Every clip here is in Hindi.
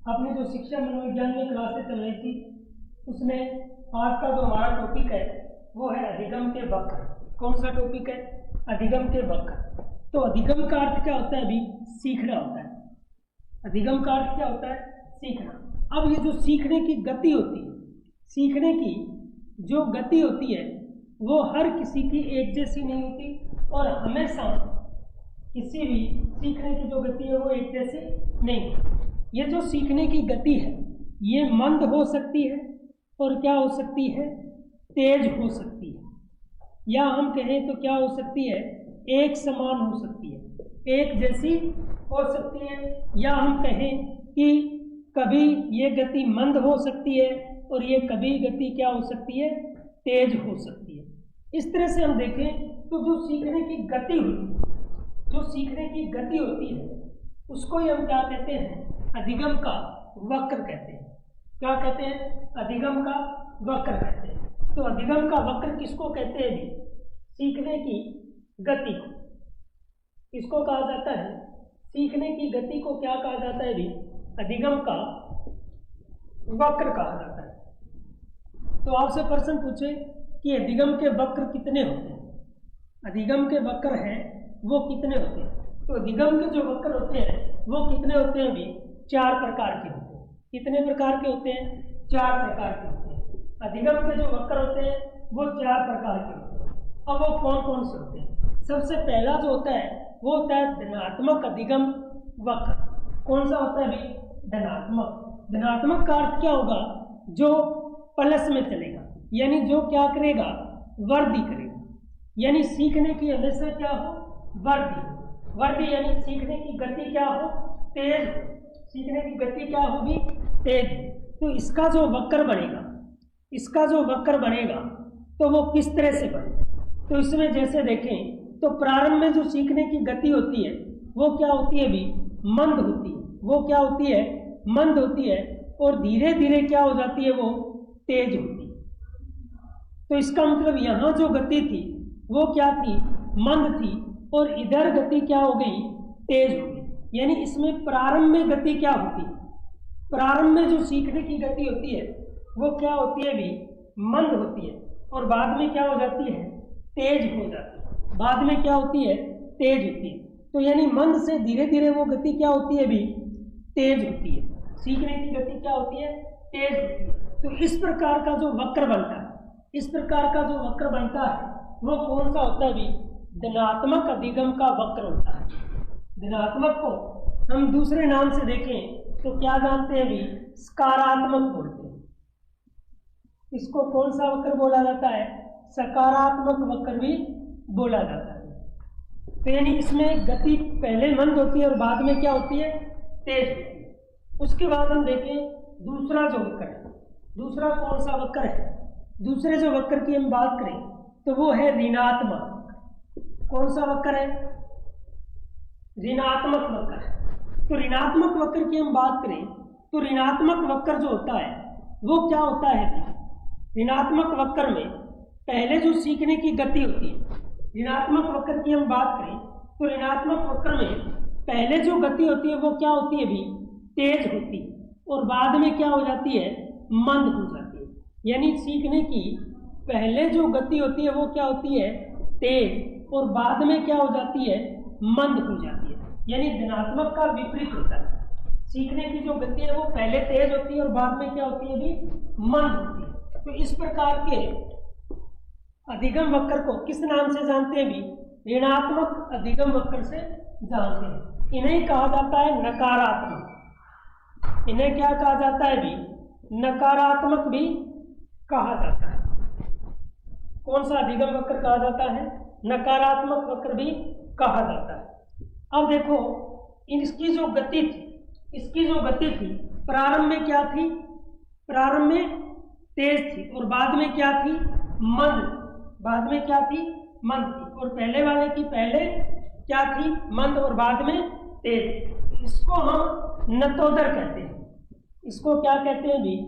आपने जो शिक्षा मनोविज्ञान में क्लासेस चल रही थी उसमें आज का जो हमारा टॉपिक है वो है अधिगम के वक्र। कौन सा टॉपिक है? अधिगम के वक्र। तो अधिगम का अर्थ क्या होता है? अभी सीखना होता है। अधिगम का अर्थ क्या होता है? सीखना। अब ये जो सीखने की गति होती है, सीखने की जो गति होती है वो हर किसी की एक जैसी नहीं होती और हमेशा किसी भी सीखने की जो गति है वो एक जैसी नहीं होती। ये जो सीखने की गति है ये मंद हो सकती है और क्या हो सकती है? तेज हो सकती है, या हम कहें तो क्या हो सकती है? एक समान हो सकती है, एक जैसी हो सकती है, या हम कहें कि कभी ये गति मंद हो सकती है और ये कभी गति क्या हो सकती है? तेज हो सकती है। इस तरह से हम देखें तो जो सीखने की गति होती है, जो सीखने की गति होती है उसको ही हम क्या कहते हैं? अधिगम का वक्र कहते हैं। क्या कहते हैं? अधिगम का वक्र कहते हैं। तो अधिगम का वक्र किसको कहते हैं? भी सीखने की गति को किसको कहा जाता है? सीखने की गति को क्या कहा जाता है? भी अधिगम का वक्र कहा जाता है। तो आपसे प्रश्न पूछे कि अधिगम के वक्र कितने होते हैं? अधिगम के वक्र हैं वो कितने होते हैं? तो अधिगम के जो वक्र होते हैं वो कितने होते हैं? भी 4 प्रकार के होते हैं। कितने प्रकार के होते हैं? 4 प्रकार के होते हैं। अधिगम के जो वक्र होते हैं वो 4 प्रकार के होते हैं। अब वो कौन कौन से होते हैं? सबसे पहला जो होता है वो होता है धनात्मक अधिगम वक्र। कौन सा होता है? भी धनात्मक। धनात्मक का अर्थ क्या होगा? जो प्लस में चलेगा, यानी जो क्या करेगा? वृद्धि करेगा, यानी सीखने की हमेशा क्या हो? वृद्धि। वृद्धि यानी सीखने की गति क्या हो? तेज हो। सीखने की गति क्या होगी? तेज। तो इसका जो वक्र बनेगा, इसका जो वक्र बनेगा तो वो किस तरह से बनेगा? तो इसमें जैसे देखें तो प्रारंभ में जो सीखने की गति होती है वो क्या होती है? भी मंद होती है। वो क्या होती है? मंद होती है और धीरे धीरे क्या हो जाती है? वो तेज होती है। तो इसका मतलब यहाँ जो गति थी वो क्या थी? मंद थी और इधर गति क्या हो गई? तेज हो गई। यानी इसमें प्रारंभ में गति क्या होती है? प्रारंभ में जो सीखने की गति होती है वो क्या होती है? भी मंद होती है और बाद में क्या हो जाती है? तेज हो जाती है। बाद में क्या होती है? तेज होती है। तो यानी मंद से धीरे धीरे वो गति क्या होती है? भी तेज होती है। सीखने की गति क्या होती है? तेज होती है। तो इस प्रकार का जो वक्र बनता है, इस प्रकार का जो वक्र बनता है वो कौन सा होता है? भी धनात्मक अधिगम का वक्र होता है। धनात्मक को हम दूसरे नाम से देखें तो क्या जानते हैं? भी सकारात्मक बोलते हैं। इसको कौन सा वक्र बोला जाता है? सकारात्मक वक्र भी बोला जाता है। तो यानी इसमें गति पहले मंद होती है और बाद में क्या होती है? तेज होती है। उसके बाद हम देखें दूसरा जो वक्र है, दूसरा कौन सा वक्र है? दूसरे जो वक्र की हम बात करें तो वो है ऋणात्मक। कौन सा वक्र है? ऋणात्मक वक्र है। तो ऋणात्मक वक्र की हम बात करें तो ऋणात्मक वक्र जो होता है वो क्या होता है? ऋणात्मक वक्र में पहले जो सीखने की गति होती है, ऋणात्मक वक्र की हम बात करें तो ऋणात्मक वक्र में पहले जो गति होती है वो क्या होती है? भी तेज होती है और बाद में क्या हो जाती है? मंद हो जाती है। यानी सीखने की पहले जो गति होती है वो क्या होती है? तेज और बाद में क्या हो जाती है? मंद हो जाती है। यानी धनात्मक का विपरीत होता है। सीखने की जो गति है वो पहले तेज होती है और बाद में क्या होती है? भी मंद होती है। तो इस प्रकार के अधिगम वक्र को किस नाम से जानते हैं? भी ऋणात्मक अधिगम वक्र से जानते हैं। इन्हें कहा जाता है नकारात्मक। इन्हें क्या कहा जाता है? भी नकारात्मक भी कहा जाता है। कौन सा अधिगम वक्र कहा जाता है? नकारात्मक वक्र भी कहा जाता है। अब देखो इसकी जो गति थी, इसकी जो गति थी प्रारंभ में क्या थी? प्रारंभ में तेज थी और बाद में क्या थी? मंद। बाद में क्या थी? मंद थी। और पहले वाले की पहले क्या थी? मंद और बाद में तेज। इसको हम नतोदर कहते हैं। इसको क्या कहते हैं? भी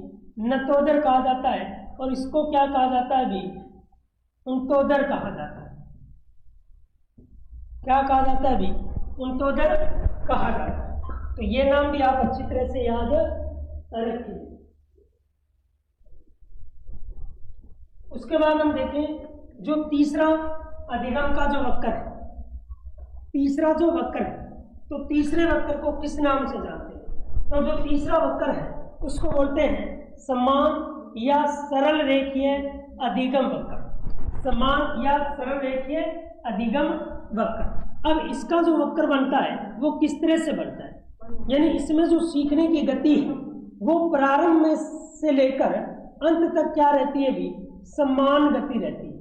नतोदर कहा जाता है। और इसको क्या कहा जाता है? भी उंतोदर कहा जाता है। क्या कहा जाता है? भी उंतोदर कहा जाता है। तो ये नाम भी आप अच्छी तरह से याद अरेखीय। उसके बाद हम देखें जो तीसरा अधिगम का जो वक्र है, तीसरा जो वक्र है, तो तीसरे वक्र को किस नाम से जानते हैं? तो जो तीसरा वक्र है उसको बोलते हैं समान या सरल रेखीय अधिगम वक्र। समान या सरल रेखीय अधिगम वक्र। अब इसका जो वक्र बनता है वो किस तरह से बनता है, यानी इसमें जो सीखने की गति है वो प्रारंभ में से लेकर अंत तक क्या रहती है भी, समान गति रहती है।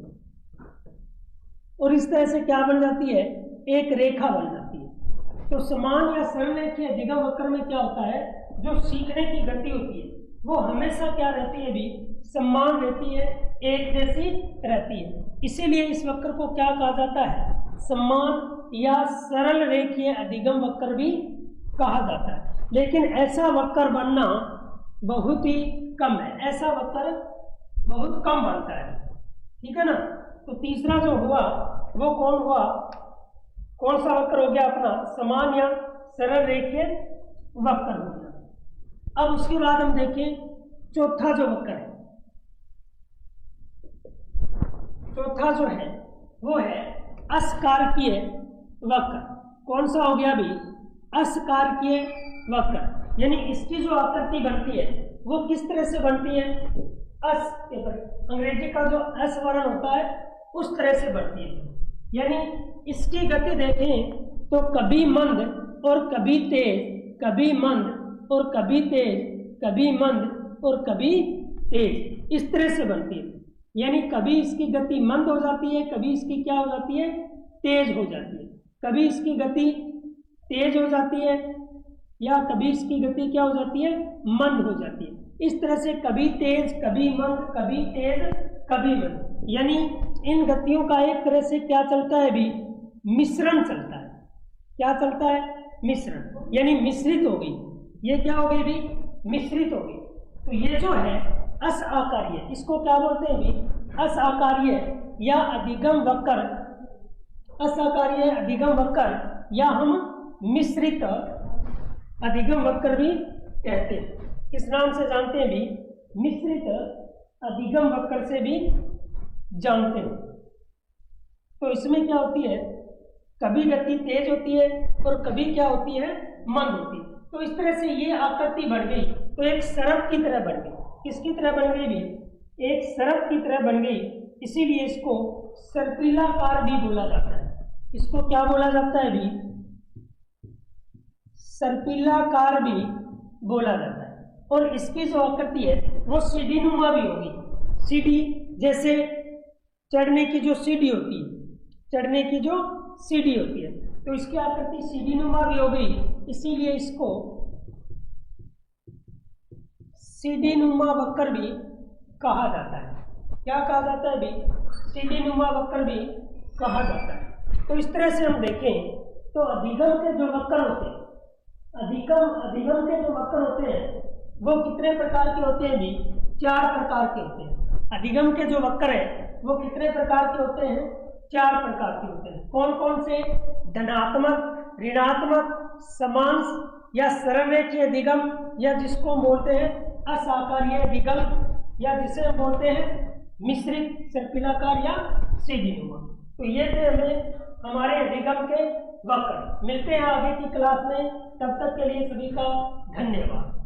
और इस तरह से क्या बन जाती है, एक रेखा बन जाती है। तो समान या सरल रेखीय अधिगम वक्र में क्या होता है, जो सीखने की गति होती है वो हमेशा क्या रहती है भी, समान रहती है, एक जैसी रहती है। इसीलिए इस वक्र को क्या कहा जाता है, समान या सरल रेखीय अधिगम वक्र भी कहा जाता है। लेकिन ऐसा वक्र बनना बहुत ही कम है, ऐसा वक्र बहुत कम बनता है, ठीक है ना। तो तीसरा जो हुआ वो कौन हुआ, कौन सा वक्र हो गया अपना, समान या सरल रेखीय वक्र हो गया। अब उसके बाद हम देखें चौथा जो वक्र है, चौथा जो है वो है असकारकीय वक्र। कौन सा हो गया भी, असकारकीय वक्र। यानी इसकी जो आकृति बनती है वो किस तरह से बनती है, अस के पर, अंग्रेजी का जो अस वर्ण होता है उस तरह से बनती है। यानी इसकी गति देखें तो कभी मंद और कभी तेज, कभी मंद और कभी तेज, कभी मंद और कभी तेज, इस तरह से बनती है। यानी कभी इसकी गति मंद हो जाती है, कभी इसकी क्या हो जाती है, तेज हो जाती है। कभी इसकी गति तेज हो जाती है या कभी इसकी गति क्या हो जाती है, मंद हो जाती है। इस तरह से कभी तेज, कभी मंद, कभी तेज, कभी मंद, यानी इन गतियों का एक तरह से क्या चलता है भी, मिश्रण चलता है। क्या चलता है, मिश्रण, यानी मिश्रित हो गई, ये क्या हो गई भी, मिश्रित हो गई। तो ये जो है अस आकारीय, इसको क्या बोलते हैं भी, अस आकारीय या अधिगम वक्र, असाकारीय अधिगम वक्र या हम मिश्रित अधिगम वक्र भी कहते हैं। किस नाम से जानते हैं भी, मिश्रित अधिगम वक्र से भी जानते हैं। तो इसमें क्या होती है, कभी गति तेज होती है और कभी क्या होती है, मंद होती है। तो इस तरह से ये आकृति बन गई, तो एक सरप की तरह बन गई। किसकी तरह बन गई भी, एक सरप की तरह बन गई। इसीलिए इसको सर्पिलाकार भी बोला जाता है। इसको क्या बोला जाता है भी, सर्पिलाकार भी बोला जाता है। और इसकी जो आकृति है वो सीढ़ी नुमा भी होगी। सीढ़ी जैसे चढ़ने की जो सीढ़ी होती है, चढ़ने की जो सीढ़ी होती है, तो इसकी आकृति सीढ़ी नुमा भी हो गई। इसीलिए इसको सीढ़ी नुमा वक्र भी कहा जाता है। क्या कहा जाता है भी, सीढ़ी नुमा वक्र भी कहा जाता है। तो इस तरह से हम देखें तो अधिगम के जो वक्र होते हैं, अधिगम के जो वक्र होते हैं वो कितने प्रकार के होते हैं भी, 4 प्रकार के होते हैं। अधिगम के जो वक्र है वो कितने प्रकार के होते हैं, 4 प्रकार के होते हैं। कौन कौन से, धनात्मक, ऋणात्मक, समान या सरल रेखीय अधिगम, या जिसको बोलते हैं असाकारीय अधिगम, या जिसे हम बोलते हैं मिश्रित, सर्पिलाकार या सीढ़ीनुमा। तो ये थे हमें हमारे अधिगम के वक्र। मिलते हैं आगे की क्लास में, तब तक के लिए सभी का धन्यवाद।